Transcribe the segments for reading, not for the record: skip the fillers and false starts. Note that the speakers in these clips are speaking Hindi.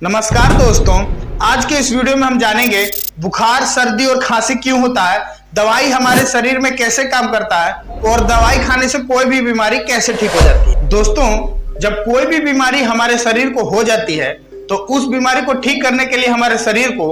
नमस्कार दोस्तों, आज के इस वीडियो में हम जानेंगे बुखार, सर्दी और खांसी क्यों होता है, दवाई हमारे शरीर में कैसे काम करता है और दवाई खाने से कोई भी बीमारी कैसे ठीक हो जाती है। दोस्तों, जब कोई भी बीमारी हमारे शरीर को हो जाती है तो उस बीमारी को ठीक करने के लिए हमारे शरीर को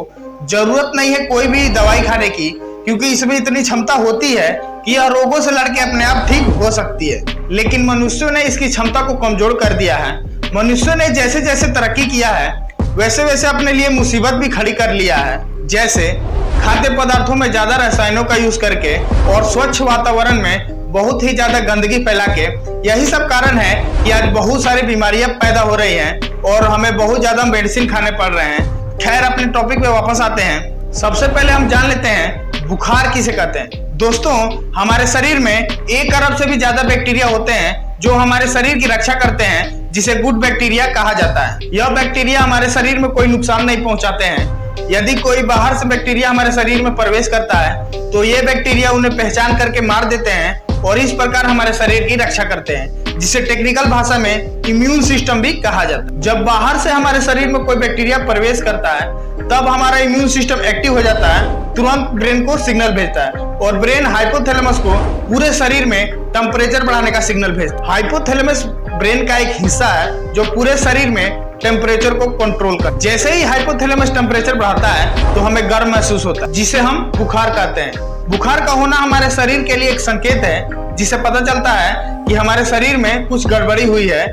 जरूरत नहीं है कोई भी दवाई खाने की, क्योंकि इसमें इतनी क्षमता होती है कि यह रोगों से लड़के अपने आप ठीक हो सकती है। लेकिन मनुष्यों ने इसकी क्षमता को कमजोर कर दिया है। मनुष्यों ने जैसे जैसे तरक्की किया है वैसे वैसे अपने लिए मुसीबत भी खड़ी कर लिया है, जैसे खाद्य पदार्थों में ज्यादा रसायनों का यूज करके और स्वच्छ वातावरण में बहुत ही ज्यादा गंदगी फैला के। यही सब कारण है कि आज बहुत सारी बीमारियां पैदा हो रही हैं और हमें बहुत ज्यादा मेडिसिन खाने पड़ रहे हैं। खैर, अपने टॉपिक पे वापस आते हैं। सबसे पहले हम जान लेते हैं बुखार किसे कहते हैं। दोस्तों, हमारे शरीर में 1 अरब से भी ज्यादा बैक्टीरिया होते हैं जो हमारे शरीर की रक्षा करते हैं, जिसे गुड बैक्टीरिया कहा जाता है। यह बैक्टीरिया हमारे शरीर में कोई नुकसान नहीं पहुंचाते हैं। यदि कोई बाहर से बैक्टीरिया हमारे शरीर में प्रवेश करता है तो ये बैक्टीरिया उन्हें पहचान करके मार देते हैं और इस प्रकार हमारे शरीर की रक्षा करते हैं, जिसे टेक्निकल भाषा में इम्यून सिस्टम भी कहा जाता है। जब बाहर से हमारे शरीर में कोई बैक्टीरिया प्रवेश करता है तब हमारा इम्यून सिस्टम एक्टिव हो जाता है, तुरंत ब्रेन को सिग्नल भेजता है और ब्रेन हाइपोथैलेमस को पूरे शरीर में टेम्परेचर बढ़ाने का सिग्नल भेजता है। हाइपोथैलेमस ब्रेन का एक हिस्सा है जो पूरे शरीर में टेम्परेचर को कंट्रोल कर। जैसे ही हाइपोथैलेमस टेम्परेचर बढ़ाता है तो हमें गर्म महसूस होता है, जिसे हम बुखार कहते हैं। बुखार का होना हमारे शरीर के लिए एक संकेत है जिससे पता चलता है कि हमारे शरीर में कुछ गड़बड़ी हुई है।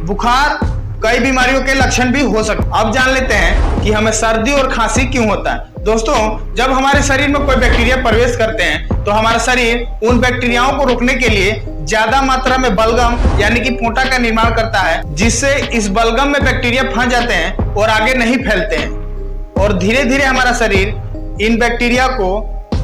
बुखार कई बीमारियों के लक्षण भी हो सकते हैं। अब जान लेते हैं कि हमें सर्दी और खांसी क्यों होता है। दोस्तों, जब हमारे शरीर में कोई बैक्टीरिया प्रवेश करते हैं तो हमारा शरीर उन बैक्टीरियाओं को रोकने के लिए ज्यादा मात्रा में बलगम यानी कि पोटा का निर्माण करता है, जिससे इस बलगम में बैक्टीरिया फंस जाते हैं और आगे नहीं फैलते हैं और धीरे धीरे हमारा शरीर इन बैक्टीरिया को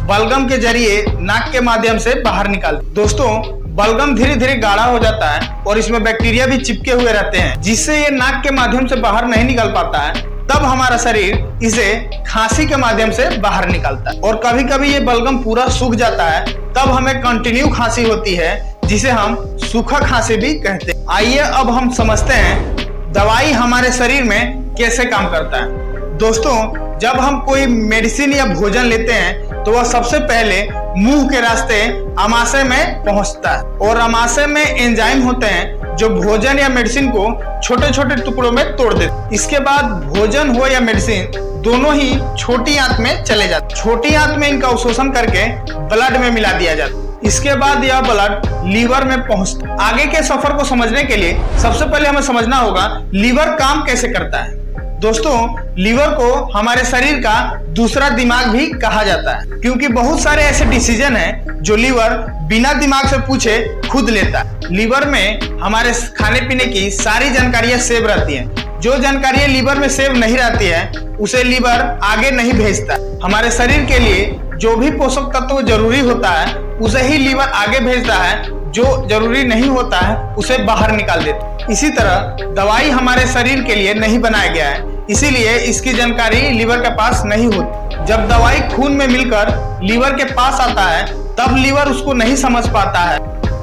बलगम के जरिए नाक के माध्यम से बाहर निकालता है। दोस्तों, बलगम धीरे धीरे गाढ़ा हो जाता है और इसमें बैक्टीरिया भी चिपके हुए रहते हैं, जिससे ये नाक के माध्यम से बाहर नहीं निकल पाता है। तब हमारा शरीर इसे खांसी के माध्यम से बाहर निकालता है और कभी कभी ये बलगम पूरा सूख जाता है, तब हमें कंटिन्यू खांसी होती है, जिसे हम सूखा खांसी भी कहते हैं। आइए अब हम समझते हैं दवाई हमारे शरीर में कैसे काम करता है। दोस्तों, जब हम कोई मेडिसिन या भोजन लेते हैं तो वह सबसे पहले मुंह के रास्ते अमाशय में पहुंचता है और अमाशय में एंजाइम होते हैं जो भोजन या मेडिसिन को छोटे छोटे टुकड़ों में तोड़ देते हैं। इसके बाद भोजन हो या मेडिसिन दोनों ही छोटी आंत में चले जाते हैं। छोटी आंत में इनका अवशोषण करके ब्लड में मिला दिया जाता है। इसके बाद यह ब्लड लीवर में पहुंचता है। आगे के सफर को समझने के लिए सबसे पहले हमें समझना होगा लीवर काम कैसे करता है। दोस्तों, लीवर को हमारे शरीर का दूसरा दिमाग भी कहा जाता है, क्योंकि बहुत सारे ऐसे डिसीजन हैं जो लीवर बिना दिमाग से पूछे खुद लेता है। लीवर में हमारे खाने पीने की सारी जानकारियां सेव रहती हैं। जो जानकारियां लीवर में सेव नहीं रहती है उसे लीवर आगे नहीं भेजता। हमारे शरीर के लिए जो भी पोषक तत्व जरूरी होता है उसे ही लीवर आगे भेजता है, जो जरूरी नहीं होता है उसे बाहर निकाल देता है। इसी तरह दवाई हमारे शरीर के लिए नहीं बनाया गया है, इसीलिए इसकी जानकारी लीवर के पास नहीं होती। जब दवाई खून में मिलकर लीवर के पास आता है तब लीवर उसको नहीं समझ पाता है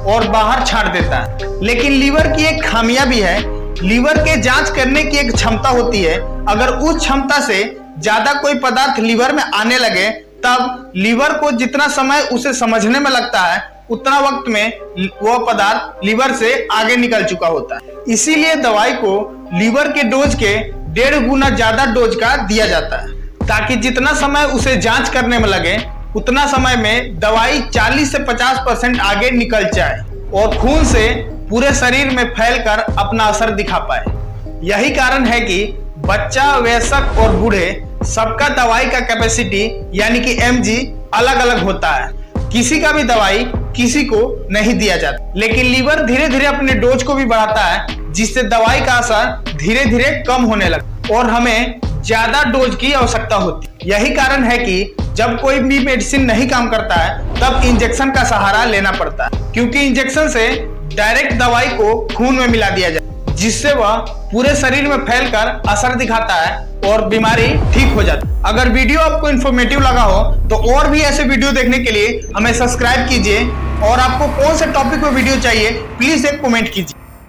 और बाहर छांट देता है। लेकिन लीवर की एक खामियां भी है। लीवर के जांच करने की एक क्षमता होती है। अगर उस क्षमता से ज्यादा कोई पदार्थ लीवर में आने लगे तब लीवर को जितना समय उसे समझने में लगता है उतना वक्त में वह पदार्थ लीवर से आगे निकल चुका होता है। इसीलिए दवाई को लीवर के डोज के 1.5 गुना ज्यादा डोज का दिया जाता है, ताकि जितना समय उसे जांच करने में लगे उतना समय में दवाई 40 से 50% आगे निकल जाए और खून से पूरे शरीर में फैलकर अपना असर दिखा पाए। यही कारण है कि बच्चा, वयस्क और बूढ़े सबका दवाई का कैपेसिटी यानी कि mg अलग अलग होता है। किसी का भी दवाई किसी को नहीं दिया जाता, लेकिन लीवर धीरे धीरे अपने डोज को भी बढ़ाता है, जिससे दवाई का असर धीरे धीरे कम होने लगता और हमें ज्यादा डोज की आवश्यकता होती है। यही कारण है कि जब कोई भी मेडिसिन नहीं काम करता है तब इंजेक्शन का सहारा लेना पड़ता है, क्योंकि इंजेक्शन से डायरेक्ट दवाई को खून में मिला दिया जाता है, जिससे वह पूरे शरीर में फैलकर असर दिखाता है और बीमारी ठीक हो जाती है। अगर वीडियो आपको इन्फॉर्मेटिव लगा हो तो और भी ऐसे वीडियो देखने के लिए हमें सब्सक्राइब कीजिए और आपको कौन से टॉपिक पे वीडियो चाहिए प्लीज एक कमेंट कीजिए।